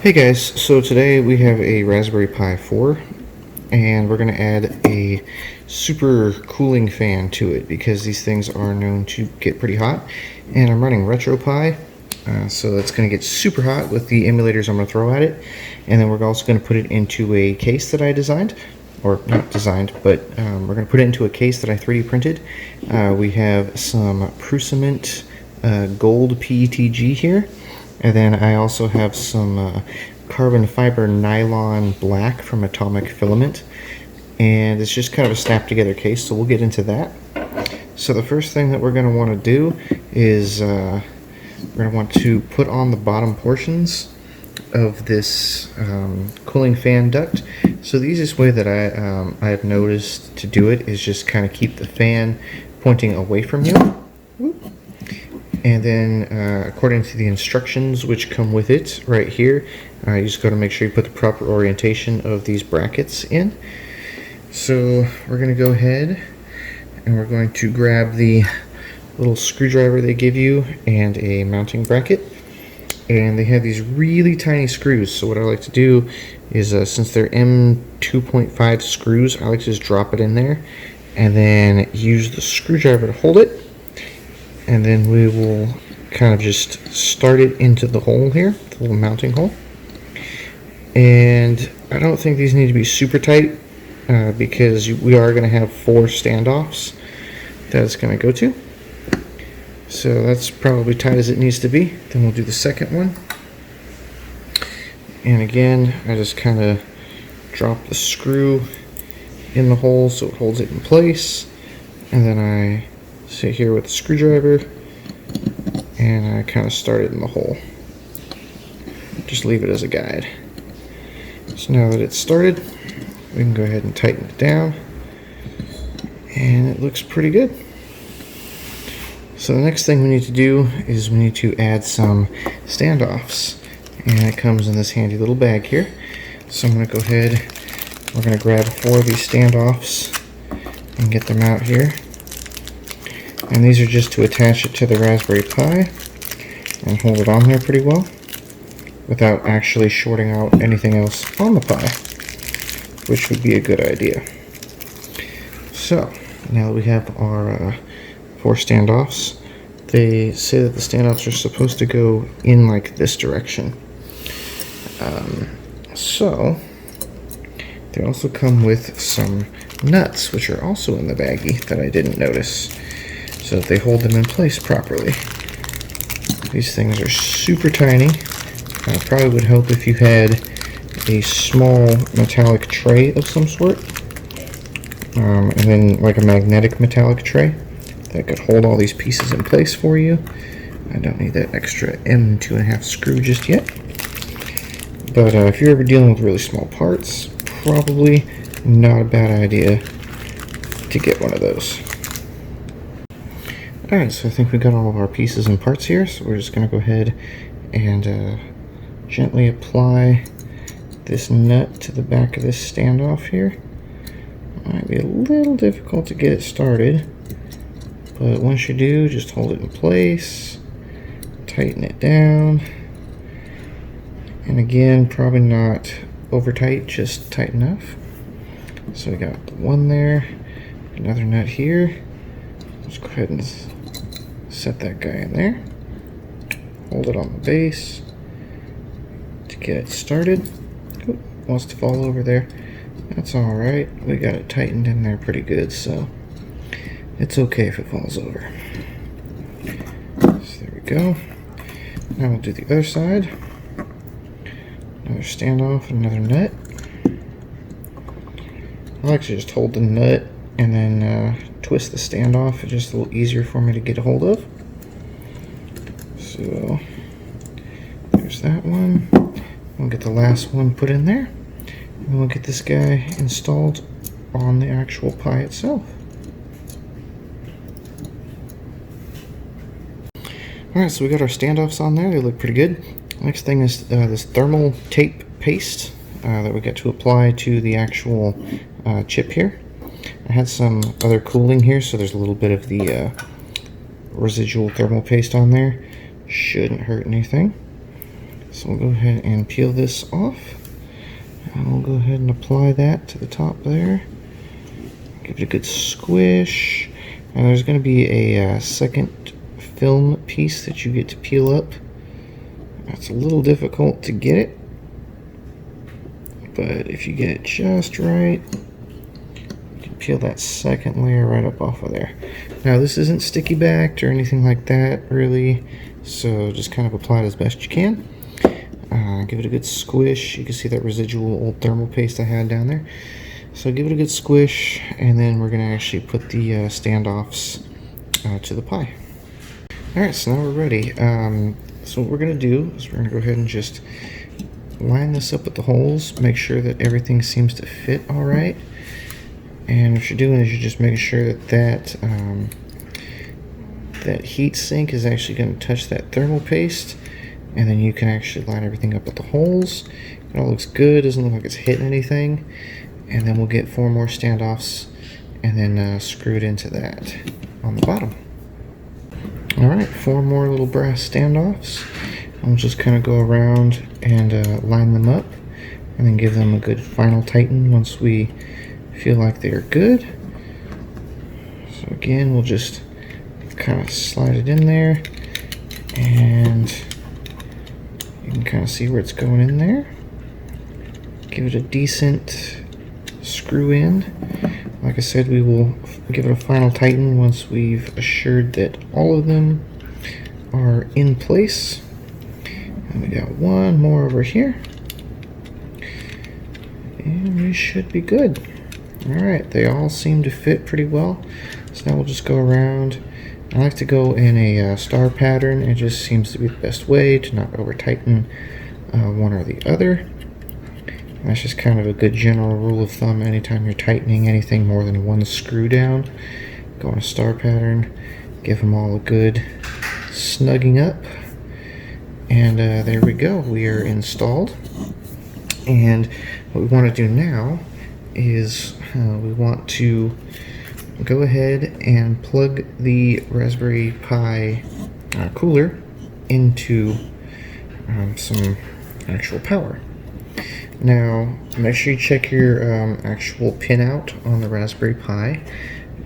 Hey guys, so today we have a Raspberry Pi 4 and we're going to add a super cooling fan to it because these things are known to get pretty hot. And I'm running RetroPie, so that's going to get super hot with the emulators I'm going to throw at it. And then we're also going to put it into a case that I designed, or not designed, but we're going to put it into a case that I 3D printed. We have some Prusament gold PETG here. And then I also have some carbon fiber nylon black from Atomic Filament. And it's just kind of a snap together case, so we'll get into that. So the first thing that we're going to want to do is we're going to want to put on the bottom portions of this cooling fan duct. So the easiest way that I have noticed to do it is just kind of keep the fan pointing away from you. And then according to the instructions which come with it right here, you just got to make sure you put the proper orientation of these brackets in. So we're going to go ahead and we're going to grab the little screwdriver they give you and a mounting bracket. And they have these really tiny screws, so what I like to do is since they're M2.5 screws, I like to just drop it in there and then use the screwdriver to hold it. And then we will kind of just start it into the hole here, the little mounting hole. And I don't think these need to be super tight because we are going to have 4 standoffs that it's going to go to. So that's probably tight as it needs to be. Then we'll do the second one. And again, I just kind of drop the screw in the hole so it holds it in place. And then I sit here with the screwdriver and I kind of start it in the hole. Just leave it as a guide. So now that it's started, we can go ahead and tighten it down, and it looks pretty good. So the next thing we need to do is we need to add some standoffs, and it comes in this handy little bag here. So I'm going to go ahead, we're going to grab 4 of these standoffs and get them out here. And these are just to attach it to the Raspberry Pi and hold it on there pretty well without actually shorting out anything else on the Pi, which would be a good idea. So now that we have our 4 standoffs, they say that the standoffs are supposed to go in like this direction. So they also come with some nuts, which are also in the baggie that I didn't notice, so that they hold them in place properly. These things are super tiny. Probably would help if you had a small metallic tray of some sort, and then like a magnetic metallic tray that could hold all these pieces in place for you. I don't need that extra M2.5 screw just yet. But if you're ever dealing with really small parts, probably not a bad idea to get one of those. Alright, so I think we got all of our pieces and parts here, so we're just going to go ahead and gently apply this nut to the back of this standoff here. Might be a little difficult to get it started, but once you do, just hold it in place, tighten it down, and again, probably not over tight, just tight enough. So we got one there, another nut here. Let's go ahead and set that guy in there. Hold it on the base to get it started. Oop, wants to fall over there. That's alright. We got it tightened in there pretty good, so it's okay if it falls over. So there we go. Now we'll do the other side. Another standoff, another nut. I'll actually just hold the nut and then twist the standoff. It's just a little easier for me to get a hold of. So there's that one. We'll get the last one put in there, and we'll get this guy installed on the actual Pi itself. Alright, so we got our standoffs on there. They look pretty good. Next thing is this thermal tape paste that we get to apply to the actual chip here. I had some other cooling here, so there's a little bit of the residual thermal paste on there. Shouldn't hurt anything. So we'll go ahead and peel this off. And we'll go ahead and apply that to the top there. Give it a good squish. And there's going to be a second film piece that you get to peel up. It's a little difficult to get it, but if you get it just right, you can peel that second layer right up off of there. Now this isn't sticky backed or anything like that really, so just kind of apply it as best you can. Give it a good squish. You can see that residual old thermal paste I had down there. So give it a good squish, and then we're going to actually put the standoffs to the pie. Alright, so now we're ready. So what we're going to do is we're going to go ahead and just line this up with the holes, make sure that everything seems to fit alright. And what you're doing is you're just making sure that that heat sink is actually going to touch that thermal paste, and then you can actually line everything up with the holes. It all looks good, doesn't look like it's hitting anything. And then we'll get 4 more standoffs and then screw it into that on the bottom. Alright, 4 more little brass standoffs. And we'll just kind of go around and line them up and then give them a good final tighten once we feel like they're good. So again, we'll just kind of slide it in there, and you can kind of see where it's going in there. Give it a decent screw in. Like I said, we will give it a final tighten once we've assured that all of them are in place. And we got 1 more over here, and we should be good. Alright, they all seem to fit pretty well. So now we'll just go around. I like to go in a star pattern. It just seems to be the best way to not over tighten one or the other. That's just kind of a good general rule of thumb. Anytime you're tightening anything more than 1 screw down, go in a star pattern, give them all a good snugging up, and there we go. We are installed. And what we want to do now is we want to go ahead and plug the Raspberry Pi cooler into some actual power. Now, make sure you check your actual pinout on the Raspberry Pi,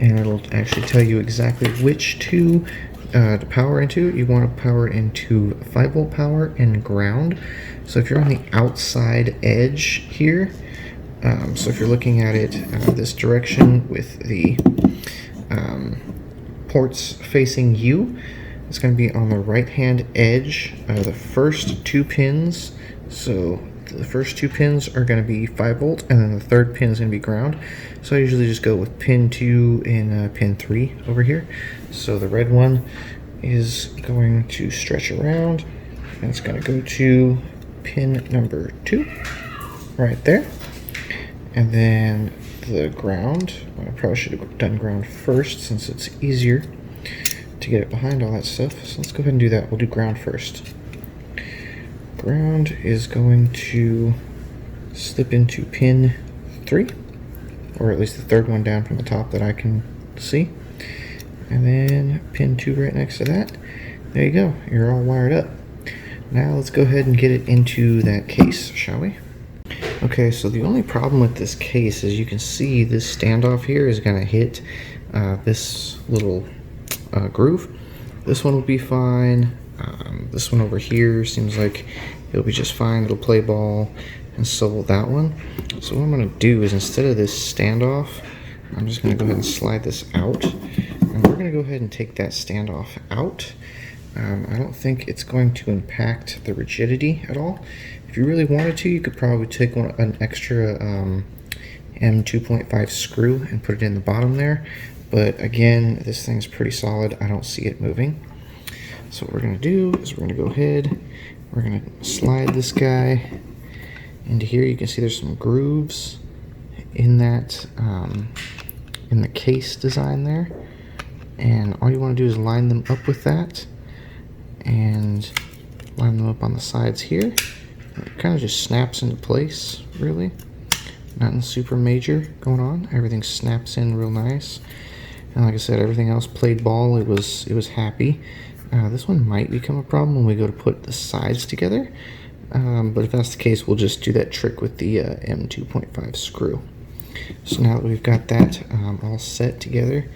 and it'll actually tell you exactly which 2 to power into. You want to power it into 5-volt power and ground. So if you're on the outside edge here, so if you're looking at it this direction with the ports facing you, it's going to be on the right hand edge. The first 2 pins, so the first 2 pins are going to be 5-volt, and then the 3rd pin is going to be ground. So I usually just go with pin 2 and pin 3 over here. So the red one is going to stretch around, and it's going to go to pin number 2 right there. And then the ground, I probably should have done ground first since it's easier to get it behind all that stuff. So let's go ahead and do that. We'll do ground first. Ground is going to slip into pin 3, or at least the 3rd one down from the top that I can see. And then pin 2 right next to that. There you go. You're all wired up. Now let's go ahead and get it into that case, shall we? Okay, so the only problem with this case is you can see this standoff here is going to hit this little groove. This one will be fine. This one over here seems like it'll be just fine. It'll play ball, and so will that one. So what I'm going to do is, instead of this standoff, I'm just going to go ahead and slide this out. And we're going to go ahead and take that standoff out. I don't think it's going to impact the rigidity at all. If you really wanted to, you could probably take an extra M2.5 screw and put it in the bottom there. But again, this thing's pretty solid. I don't see it moving. So what we're going to do is we're going to go ahead, we're going to slide this guy into here. You can see there's some grooves in that, in the case design there. And all you want to do is line them up with that, and line them up on the sides here. It kind of just snaps into place, really. Nothing super major going on. Everything snaps in real nice. And like I said, everything else played ball. It was happy. This one might become a problem when we go to put the sides together, but if that's the case, we'll just do that trick with the M2.5 screw. So now that we've got that all set together,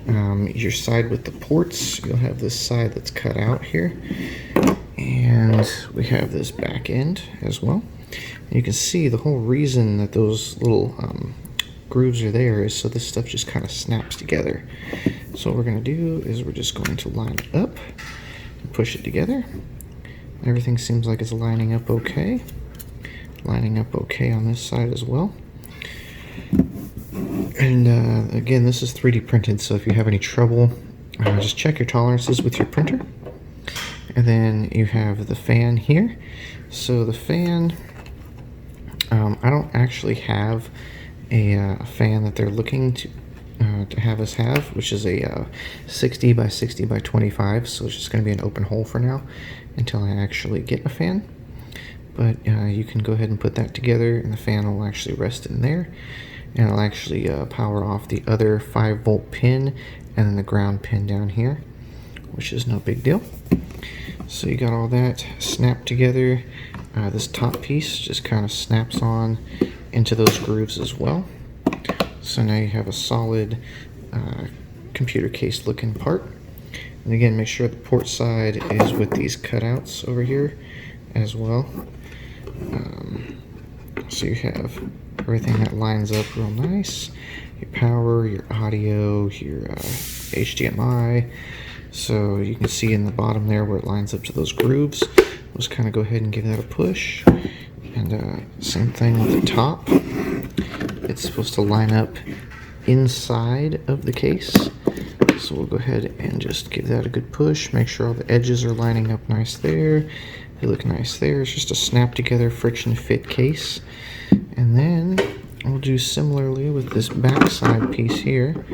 your side with the ports, you'll have this side that's cut out here, and we have this back end as well. And you can see the whole reason that those little grooves are there is so this stuff just kind of snaps together. So what we're going to do is we're just going to line it up and push it together. Everything seems like it's lining up okay. Lining up okay on this side as well. And again, this is 3D printed, so if you have any trouble, just check your tolerances with your printer. And then you have the fan here. So the fan, I don't actually have a fan that they're looking to have us have, which is a 60 by 60 by 25, so it's just going to be an open hole for now until I actually get a fan. But you can go ahead and put that together, and the fan will actually rest in there, and it'll actually power off the other 5-volt pin and then the ground pin down here, which is no big deal. So you got all that snapped together. This top piece just kind of snaps on into those grooves as well. So now you have a solid computer case looking part. And again, make sure the port side is with these cutouts over here as well. So you have everything that lines up real nice. Your power, your audio, your HDMI. So you can see in the bottom there where it lines up to those grooves. We'll just kind of go ahead and give that a push. And same thing with the top. It's supposed to line up inside of the case. So we'll go ahead and just give that a good push. Make sure all the edges are lining up nice there. They look nice there. It's just a snap together friction fit case. And then we'll do similarly with this back side piece here.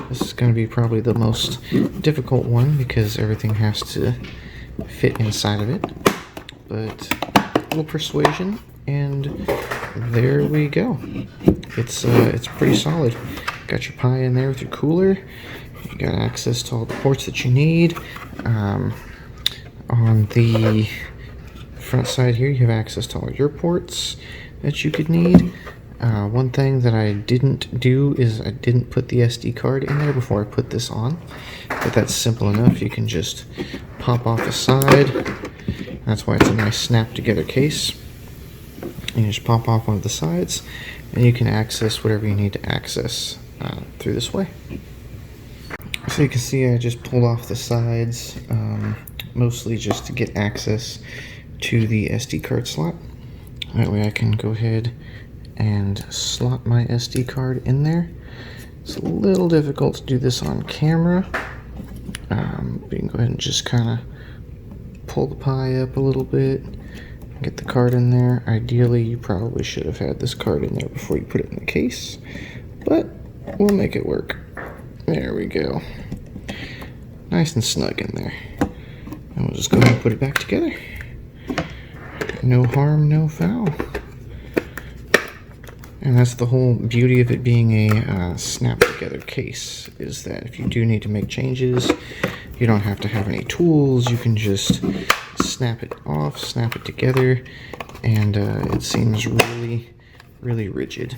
This is going to be probably the most difficult one because everything has to fit inside of it. But a little persuasion, and there we go. It's pretty solid. Got your Pi in there with your cooler. You got access to all the ports that you need. On the front side here, you have access to all your ports that you could need. One thing that I didn't do is I didn't put the SD card in there before I put this on, but that's simple enough. You can just pop off the side. That's why it's a nice snap together case. You just pop off one of the sides and you can access whatever you need to access through this way. So you can see I just pulled off the sides, mostly just to get access to the SD card slot. That way I can go ahead and slot my SD card in there. It's a little difficult to do this on camera, but you can go ahead and just kind of pull the Pi up a little bit, get the card in there. Ideally, you probably should have had this card in there before you put it in the case, but we'll make it work. There we go. Nice and snug in there. And we'll just go ahead and put it back together. No harm, no foul. And that's the whole beauty of it being a snap-together case, is that if you do need to make changes, you don't have to have any tools. You can just snap it off, snap it together, and it seems really, really rigid.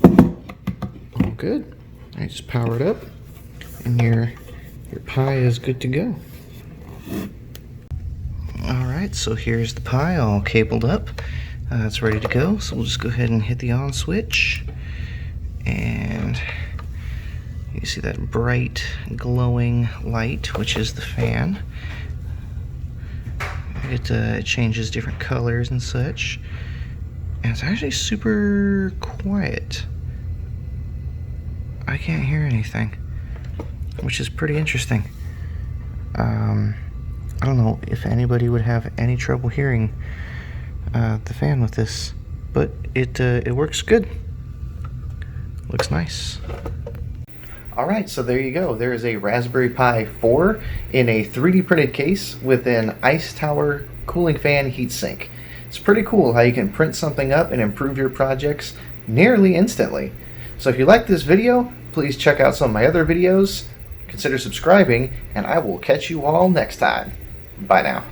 All good. I just power it up, and your Pi is good to go. Alright, so here's the Pi all cabled up. It's ready to go, so we'll just go ahead and hit the on switch, and you see that bright glowing light, which is the fan. It changes different colors and such, and it's actually super quiet. I can't hear anything, which is pretty interesting. I don't know if anybody would have any trouble hearing the fan with this, but it works good. Looks nice. Alright, so there you go. There is a Raspberry Pi 4 in a 3D printed case with an Ice Tower cooling fan heatsink. It's pretty cool how you can print something up and improve your projects nearly instantly. So if you like this video, please check out some of my other videos, consider subscribing, and I will catch you all next time. Bye now.